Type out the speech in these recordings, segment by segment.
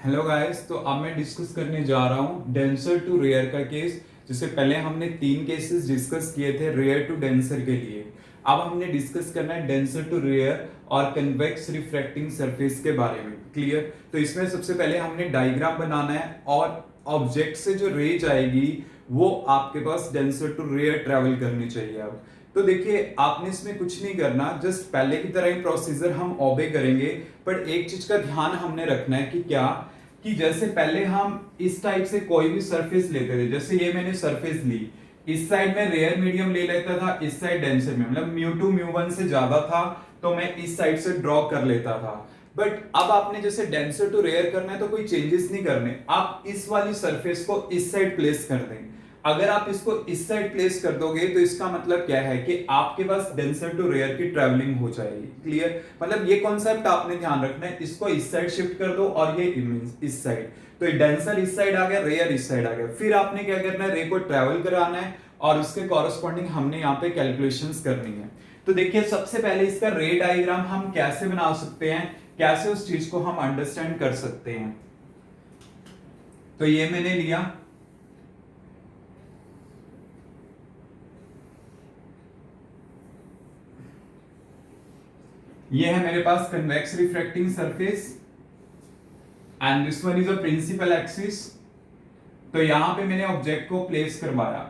Hello guys, तो अब मैं डिस्कस करने जा रहा हूँ डेंसर टू रेयर का केस। जिससे पहले हमने 3 केसेस डिस्कस किए थे रेयर टू डेंसर के लिए। अब हमने डिस्कस करना है डेंसर टू रेयर और कन्वेक्स रिफ्रैक्टिंग सरफेस के बारे में। क्लियर? तो इसमें सबसे पहले हमने डायग्राम बनाना है और ऑब्जेक्ट से जो रे जाएगी वो आपके पास डेंसर टू रेयर ट्रेवल करनी चाहिए। अब तो देखिए, आपने इसमें कुछ नहीं करना, जस्ट पहले की तरह ही प्रोसीजर हम ओबे करेंगे। पर एक चीज का ध्यान हमने रखना है कि क्या कि जैसे पहले हम इस टाइप से कोई भी सरफेस लेते थे, जैसे ये मैंने सरफेस ली, इस साइड में रेयर मीडियम ले लेता था, इस साइड डेंसर में, मतलब μ2 μ1 से ज्यादा था तो मैं इस साइड से ड्रॉ कर लेता था। बट अब आपने जैसे डेंसर टू रेयर करना है तो कोई चेंजेस नहीं करने, आप इस वाली सरफेस को इस साइड प्लेस कर दें। अगर आप इसको इस साइड प्लेस कर दोगे तो इसका मतलब क्या है कि आपके पास डेंसर टू रेयर की ट्रैवलिंग हो जाएगी। क्लियर? मतलब ये कॉन्सेप्ट आपने ध्यान रखना है, इसको इस साइड शिफ्ट कर दो और ये इस साइड, तो डेंसर इस साइड आ गया, रेयर इस साइड आ गया। फिर आपने क्या करना है, रे को ट्रैवल कराना है और उसके कॉरेस्पॉन्डिंग हमने यहाँ पे कैलकुलेशंस करनी है। तो देखिए, सबसे पहले इसका रे डायग्राम हम कैसे बना सकते हैं, कैसे उस चीज को हम अंडरस्टैंड कर सकते हैं। तो ये मैंने लिया, ये है मेरे पास convex refracting surface and this one is a principal axis. तो यहां पे मैंने ऑब्जेक्ट को प्लेस करवाया,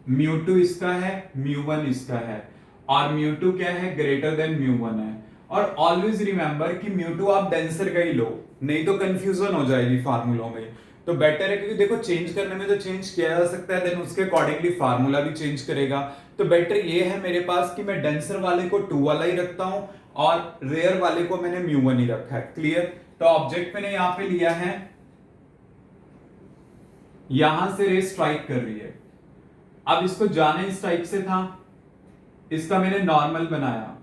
μ2 इसका है, μ1 इसका है, और μ2 क्या है, ग्रेटर देन μ1 है। और ऑलवेज रिमेंबर कि μ2 आप डेंसर का ही लो, नहीं तो कंफ्यूजन हो जाएगी फार्मूलों में। तो बेटर है, क्योंकि देखो चेंज करने में तो चेंज किया जा सकता है, देन उसके अकॉर्डिंगली फार्मूला भी चेंज करेगा। तो बेटर ये है मेरे पास कि मैं डेंसर वाले को 2 वाला ही रखता हूं और रेयर वाले को मैंने μ1 ही रखा है। क्लियर? तो ऑब्जेक्ट मैंने यहां पे लिया है, यहां से रे स्ट्राइक कर रही है। अब इसको जाने इस टाइप से था, इसका मैंने नॉर्मल बनाया,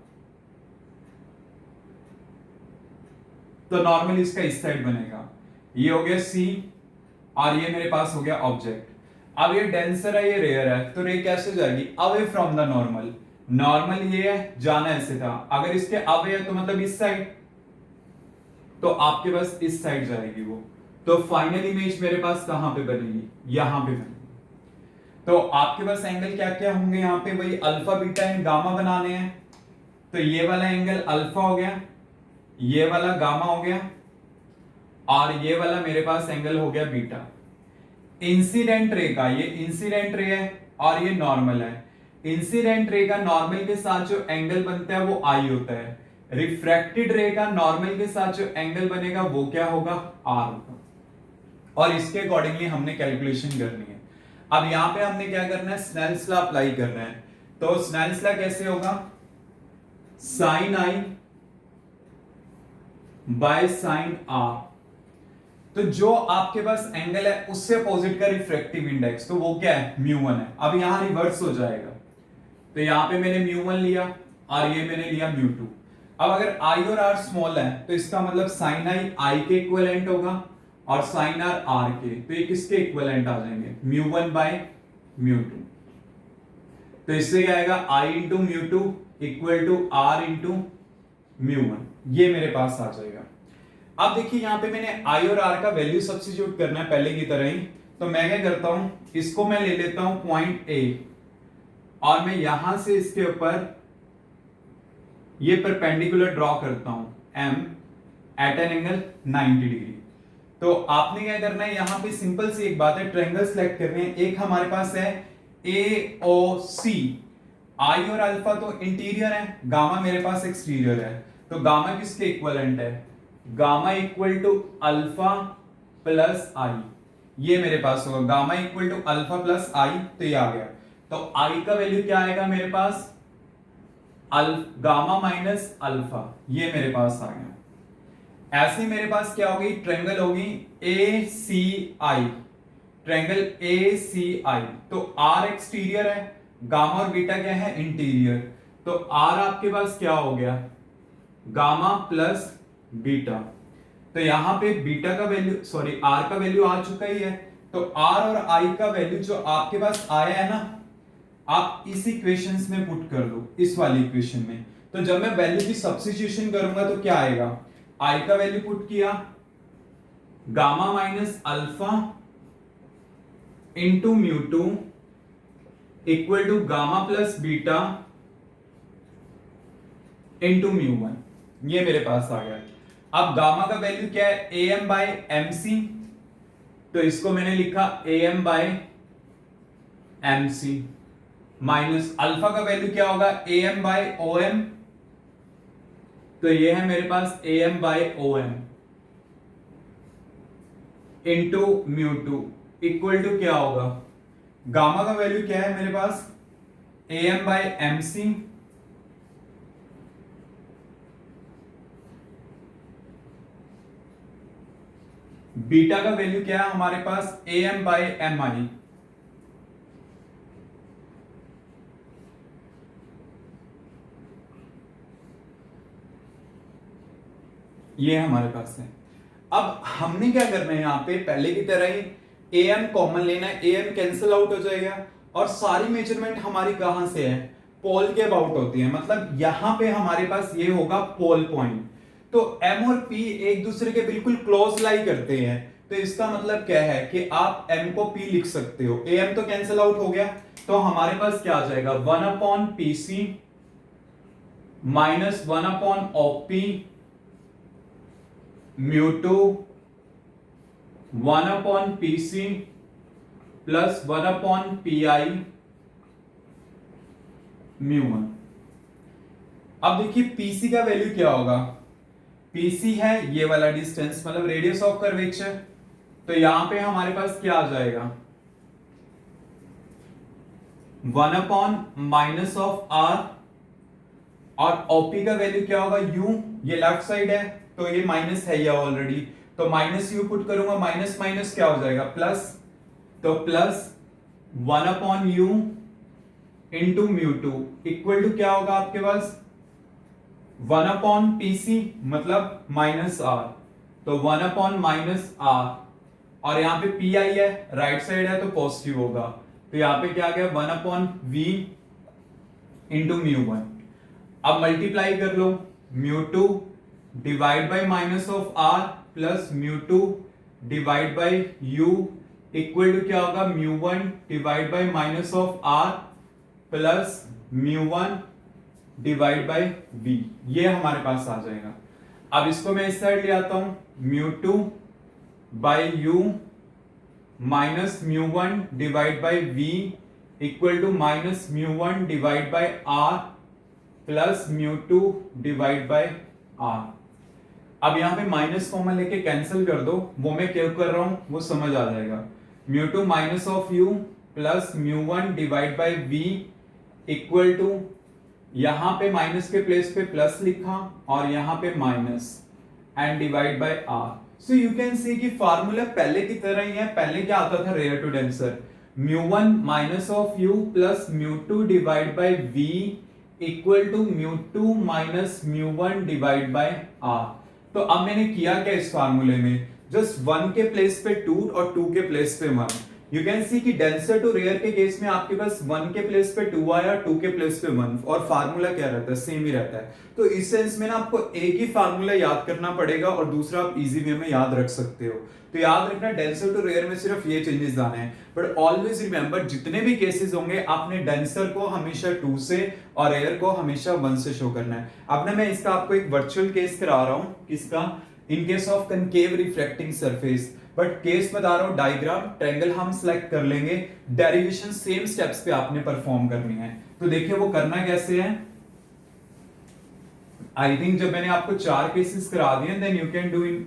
तो नॉर्मल इसका इस साइड बनेगा। ये हो गया सी और ये मेरे पास हो गया ऑब्जेक्ट। अब ये डेंसर है, ये रेयर है, तो रे कैसे जाएगी, away from the normal. Normal ये है, जाना ऐसे था, अगर इसके अवे है तो मतलब इस साइड, तो आपके पास इस साइड जाएगी वो। तो फाइनल इमेज मेरे पास कहां पे बनेगी, यहां पे बनेगी। तो आपके पास एंगल क्या क्या होंगे यहाँ पे, वही अल्फा बीटा एंड गामा बनाने हैं। तो ये वाला एंगल अल्फा हो गया, ये वाला गामा हो गया, और ये वाला मेरे पास एंगल हो गया बीटा। इंसिडेंट रे का, ये इंसिडेंट रे है और ये नॉर्मल है। इंसिडेंट रे का नॉर्मल के साथ जो एंगल बनता है वो आई होता है। रिफ्रैक्टेड रे का नॉर्मल के साथ जो एंगल बनेगा वो क्या होगा, आर होगा। और इसके अकॉर्डिंगली हमने कैलकुलेशन करनी है। अब यहां पे हमने क्या करना है, स्नेल्स लॉ अप्लाई करना है। तो स्नेल्स लॉ कैसे होगा, sine i by sine r. तो जो आपके पास एंगल है उससे अपोजिट का रिफ्रैक्टिव इंडेक्स, तो वो क्या है, μ1 है। अब यहां रिवर्स हो जाएगा, तो यहां पे मैंने μ1 लिया और ये मैंने लिया μ2। अब अगर आई और आर स्मॉल है तो इसका मतलब साइन आई के इक्विवेलेंट होगा और साइन आर के, तो ये किसके इक्विवेलेंट आ जाएंगे, μ1 बाय μ2। तो इससे क्या आएगा, I into μ2 equal to R into μ1, ये मेरे पास आ जाएगा। अब देखिए, यहां पे मैंने आई और आर का वैल्यू सब्स्टिट्यूट करना है पहले की तरह ही। तो मैं क्या करता हूं, इसको मैं ले लेता हूं पॉइंट ए और मैं यहां से इसके ऊपर ये परपेंडिकुलर ड्रॉ करता हूं M at an angle 90 degree. तो आपने क्या करना है, यहां पे सिंपल सी एक बात है, ट्रायंगल सेलेक्ट करने हैं। एक हमारे पास है ए ओ सी, आई और अल्फा तो इंटीरियर है, गामा मेरे पास एक्सटीरियर है। तो गामा किसके इक्विवेलेंट है, gamma equal to alpha plus I, ये मेरे पास होगा gamma equal to alpha plus I. तो ये आ गया, तो आई का वैल्यू क्या आएगा मेरे पास, गामा माइनस अल्फा, ये मेरे पास आ गया। ऐसे मेरे पास क्या होगी, ट्रायंगल होगी ए सी आई, ट्रायंगल ए सी आई। तो आर एक्सटीरियर है, गामा और बीटा क्या है, इंटीरियर। तो आर आपके पास क्या हो गया, गामा प्लस बीटा। तो यहां पे बीटा का वैल्यू, सॉरी आर का वैल्यू आ चुका ही है। तो आर और आई का वैल्यू जो आपके पास आया है ना, आप इस इक्वेशंस में पुट कर दो, इस वाली इक्वेशन में। तो जब मैं वैल्यू की सब्स्टिट्यूशन करूंगा तो क्या आएगा, आई का वैल्यू पुट किया, gamma minus alpha into mu two equal to gamma plus beta into mu one. ये मेरे पास आ गया। अब गामा का वैल्यू क्या है, A M by M C, तो इसको मैंने लिखा A M by M C, minus alpha का वैल्यू क्या होगा, A M by O M, तो ये है मेरे पास A M by O M into mu two equal to क्या होगा, गामा का वैल्यू क्या है मेरे पास, A M by M C beta का वैल्यू क्या है हमारे पास, ए एम बाई एम आई। ये हमारे पास है। अब हमने क्या करना है, यहां पे पहले की तरह ही ए एम कॉमन लेना है, ए एम कैंसिल आउट हो जाएगा और सारी मेजरमेंट हमारी कहां से है, पोल के अबाउट होती है, मतलब यहां पे हमारे पास ये होगा पोल पॉइंट। तो m और p एक दूसरे के बिल्कुल क्लोज लाई करते हैं, तो इसका मतलब क्या है कि आप m को p लिख सकते हो, am तो कैंसिल आउट हो गया, तो हमारे पास क्या आ जाएगा, 1/pc minus 1/op mu two 1/pc plus 1/pi mu one. अब देखिए पीसी का वैल्यू क्या होगा, पीसी है ये वाला डिस्टेंस, मतलब रेडियस ऑफ कर्वेचर, तो यहां पे हमारे पास क्या आ जाएगा, 1/माइनस ऑफ आर, और ओपी का वैल्यू क्या होगा, यू, ये लेफ्ट साइड है तो ये माइनस है ये ऑलरेडी, तो माइनस यू पुट करूंगा, माइनस माइनस क्या हो जाएगा प्लस, तो plus 1/u into mu two equal to क्या होगा आपके पास, 1/pc मतलब माइनस आर, तो 1/माइनस आर, और यहां पे pi है राइट साइड है तो पॉजिटिव होगा, तो यहां पे क्या आ गया 1/v इंटू म्यू वन। अब मल्टीप्लाई कर लो, mu two divide by minus of R plus mu two divide by U equal to क्या होगा, mu one divide by minus of R plus mu one divide by V, ये हमारे पास आ जाएगा। अब इसको मैं इस साइड ले आता हूं, mu two by u minus mu one divide by v equal to minus mu one divide by r plus mu two divide by r. अब यहां पे माइनस कॉमन लेके कैंसिल कर दो, वो मैं क्या कर रहा हूं वो समझ आ जाएगा, mu two minus of u plus mu one divide by v equal to, यहां पे माइनस के प्लेस पे प्लस लिखा और यहां पे minus and divide by r. So you can see कि फार्मूला पहले की तरह ही है, पहले क्या आता था rare to denser, mu one minus of u plus mu two divide by we equal to mu two minus mu one divide by are. तो अब मैंने किया क्या इस फार्मूले में, जस्ट वन के प्लेस पे टू और टू के प्लेस पे वन। यू कैन सी कि डेंसर टू रेयर के केस में आपके पास वन के प्लेस पे टू आया, टू के प्लेस पे वन, और फार्मूला क्या रहता है, सेम ही रहता है। तो इस सेंस में ना आपको एक ही फार्मूला याद करना पड़ेगा और दूसरा आप इजी वे में याद रख सकते हो। तो याद रखना डेंसर टू रेयर में सिर्फ ये चेंजेस आने हैं, बट ऑलवेज रिमेंबर जितने भी केसेस होंगे आपने डेंसर को हमेशा टू से और रेयर को हमेशा वन से शो करना है। अब ना मैं इसका आपको एक वर्चुअल केस करा रहा हूं, किसका, in case of concave reflecting surface, but case बता रहा हूं डायग्राम, ट्रायंगल हम सिलेक्ट कर लेंगे, डेरिवेशन सेम स्टेप्स पे आपने परफॉर्म करनी है। तो देखिए वो करना कैसे है, आई थिंक जब मैंने आपको चार केसेस करा दिए then you can do in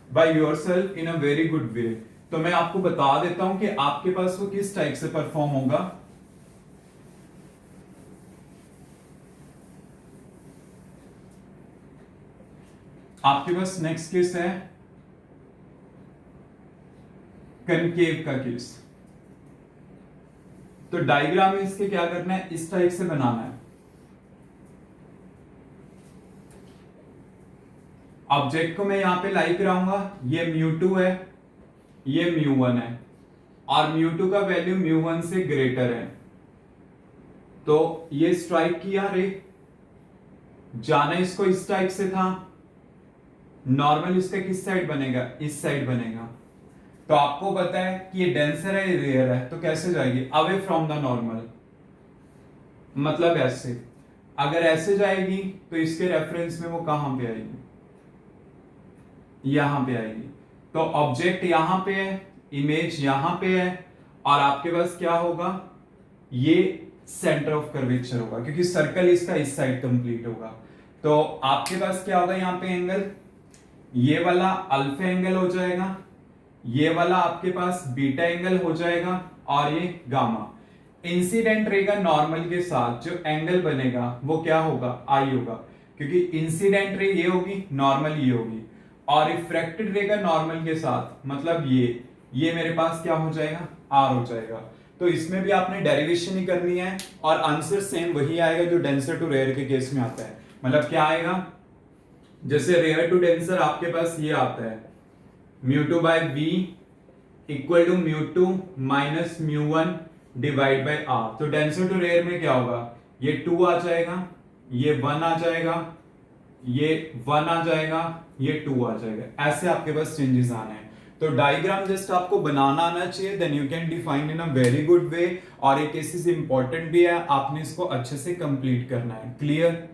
by yourself in a very good way. तो मैं आपको बता देता हूं कि आपके पास वो किस टाइप से परफॉर्म होगा। आपके पास नेक्स्ट केस है कनकेव का केस। तो डायग्राम में इसके क्या करना है, इस टाइप से बनाना है। ऑब्जेक्ट को मैं यहां पे लाई कराऊंगा, ये म्यू टू है, ये म्यू वन है, और म्यू टू का वैल्यू म्यू वन से ग्रेटर है। तो ये स्ट्राइक किया रे, जाना इसको इस टाइप से था, नॉर्मल इसका किस साइड बनेगा, इस साइड बनेगा। तो आपको पता है कि ये डेंसर है, ये रेयर है, तो कैसे जाएगी, अवे फ्रॉम द नॉर्मल, मतलब ऐसे। अगर ऐसे जाएगी तो इसके रेफरेंस में वो कहां पे आएगी, यहां पे आएगी। तो ऑब्जेक्ट यहां पे है, इमेज यहां पे है, और आपके पास क्या होगा, ये सेंटर ऑफ कर्वेचर होगा, क्योंकि सर्कल इसका इस साइड कंप्लीट होगा। तो आपके पास क्या होगा यहाँ पे एंगल, ये वाला अल्फा एंगल हो जाएगा, ये वाला आपके पास बीटा एंगल हो जाएगा, और ये गामा। इंसिडेंट रे का नॉर्मल के साथ जो एंगल बनेगा वो क्या होगा, आई होगा, क्योंकि इंसिडेंट रे ये होगी, नॉर्मल ये होगी, और रिफ्रैक्टेड रे का नॉर्मल के साथ मतलब ये मेरे पास क्या हो जाएगा, आर हो जाएगा। तो इसमें भी आपने डेरिवेशन ही करनी है, और आंसर सेम वही आएगा जो डेंसर टू रेयर के केस में आता है। मतलब क्या आएगा, जैसे रेयर टू डेंसर आपके पास ये आता है mu two by we equal to mu two minus mu one divide by are. तो डेंसर टू रेयर में क्या होगा, ये 2 आ जाएगा, ये 1 आ जाएगा, ये 1 आ जाएगा, ये 2 आ जाएगा। ऐसे आपके पास चेंजेस आने हैं। तो डायग्राम जस्ट आपको बनाना आना चाहिए, then you can define in a very good way. और एक केसेस इंपॉर्टेंट भी है, आपने इसको अच्छे से कंप्लीट करना है। क्लियर।